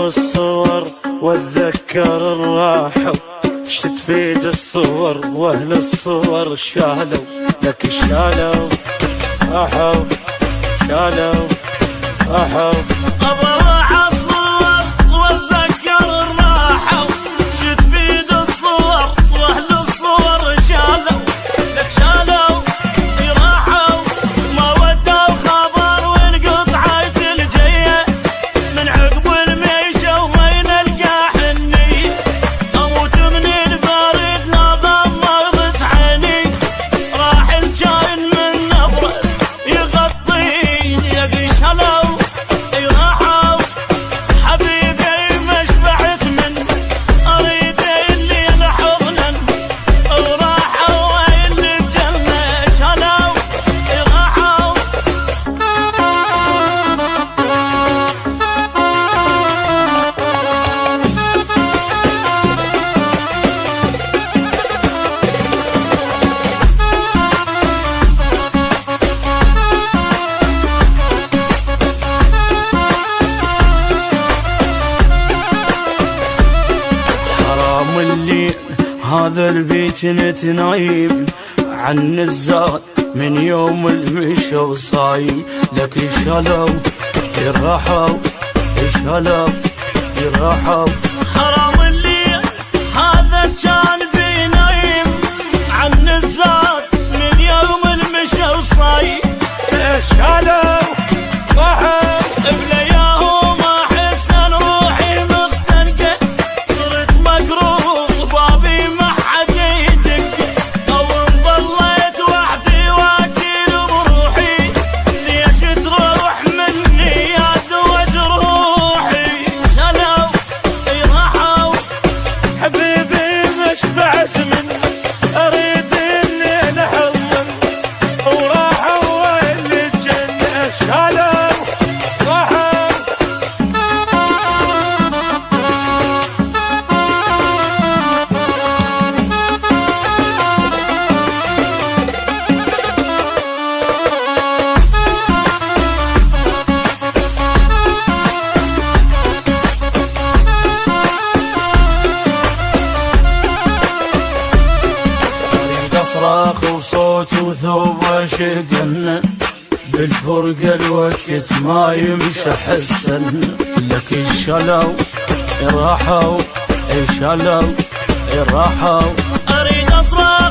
الصور واتذكر الراحة، ش تفيد الصور واهل الصور شالوا لك شالوا راحوا شالوا راحوا. أبرح الصور واتذكر الراحة، ش تفيد الصور واهل الصور شالوا لك شالوا راحوا. ما ودوا خبر وانقطعت الجية من عقب الميشة وما نلقى حني، اموت من البرد لا ضمضت عيني، راح الجاين من نبره يغطيني يا شالوا راحوا. حبيبي ما شبعت من اريد اللي لحضنا وراحوا اللي الجنة شالوا راحوا. حرام الليل هذا البيت نتنايم عن الزاد من يوم المشى وصايم لك شالوا راحوا شالوا راحوا. حرام الليل هذا كان بينايم عن الزاد من يوم المشى وصايم شالوا راحوا. بلياهم احس روحي مختنقه، صرت مكروه بابي ما حد يدق، او ان ضليت وحدي واكل بروحي، ليش تروح مني يا دوج روحي شالوا راحوا. حبيبي ما شبعت من اريد اني نحضن وراحوا اللي الجنة شالوا راحوا. صراخ وصوت وثوب شقنا بالفرقة الوقت ما يمشي حسن لك شالوا راحوا شالوا راحوا. اريد اصرخ